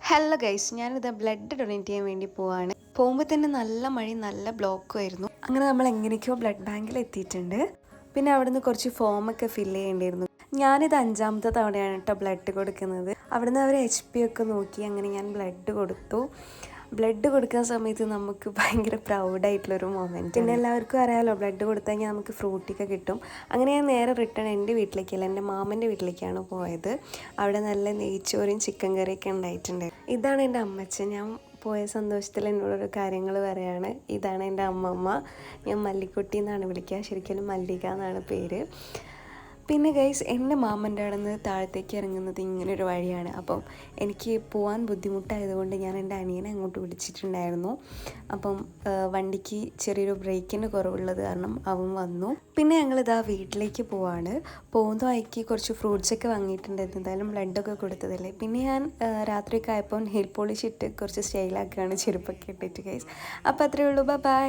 Hello guys, ഞാനിത് blood donate ചെയ്യാൻ വേണ്ടി പോവാണ്. പോകുമ്പോൾ തന്നെ നല്ല മഴയും നല്ല ബ്ലോക്കും ആയിരുന്നു. അങ്ങനെ നമ്മൾ എങ്ങനെയൊക്കെയോ ബ്ലഡ് ബാങ്കിൽ എത്തിയിട്ടുണ്ട്. പിന്നെ അവിടുന്ന് കുറച്ച് ഫോമൊക്കെ ഫില്ല് ചെയ്യേണ്ടിയിരുന്നു. ഞാനിത് 5ാമത്തെ തവണയാണ് കേട്ടോ ബ്ലഡ് കൊടുക്കുന്നത്. അവിടുന്ന് അവർ HP ഒക്കെ നോക്കി. അങ്ങനെ ഞാൻ ബ്ലഡ് കൊടുത്തു. ബ്ലഡ് കൊടുക്കുന്ന സമയത്ത് നമുക്ക് ഭയങ്കര പ്രൗഡായിട്ടുള്ളൊരു മൊമെൻറ്റ്. പിന്നെ എല്ലാവർക്കും അറിയാമല്ലോ, ബ്ലഡ് കൊടുത്തു കഴിഞ്ഞാൽ നമുക്ക് ഫ്രൂട്ടിയൊക്കെ കിട്ടും. അങ്ങനെ ഞാൻ നേരെ റിട്ടേൺ എൻ്റെ വീട്ടിലേക്കല്ല, എൻ്റെ മാമൻ്റെ വീട്ടിലേക്കാണ് പോയത്. അവിടെ നല്ല നെയ്ച്ചോറും ചിക്കൻ കറിയൊക്കെ ഉണ്ടായിട്ടുണ്ട്. ഇതാണ് എൻ്റെ അമ്മച്ചൻ. ഞാൻ പോയ സന്തോഷത്തിൽ എന്നോടൊരു കാര്യങ്ങൾ പറയാണ്. ഇതാണ് എൻ്റെ അമ്മമ്മ. ഞാൻ മല്ലിക്കുട്ടി എന്നാണ് വിളിക്കുക, ശരിക്കും മല്ലിക എന്നാണ് പേര്. പിന്നെ ഗൈസ്, എൻ്റെ മാമൻ്റെ അവിടെ നിന്ന് താഴത്തേക്ക് ഇറങ്ങുന്നത് ഇങ്ങനൊരു വഴിയാണ്. അപ്പം എനിക്ക് പോകാൻ ബുദ്ധിമുട്ടായതുകൊണ്ട് ഞാൻ എൻ്റെ അനിയനെ അങ്ങോട്ട് വിളിച്ചിട്ടുണ്ടായിരുന്നു. അപ്പം വണ്ടിക്ക് ചെറിയൊരു ബ്രേക്കിന് കുറവുള്ളത് കാരണം അവൻ വന്നു. പിന്നെ ഞങ്ങളിതാ വീട്ടിലേക്ക് പോവാണ്. പോകുന്ന വഴിക്ക് കുറച്ച് ഫ്രൂട്ട്സൊക്കെ വാങ്ങിയിട്ടുണ്ടായിരുന്നു. എന്തായാലും ബ്ലഡൊക്കെ കൊടുത്തതല്ലേ. പിന്നെ ഞാൻ രാത്രിയൊക്കെ ആയപ്പോൾ നെയിൽ പോളിഷ് ഇട്ട് കുറച്ച് സ്റ്റൈലാക്കുകയാണ്, ചെരുപ്പൊക്കെ ഇട്ടിട്ട് ഗൈസ്. അപ്പോൾ അത്രയേ ഉള്ളൂ. ബൈ.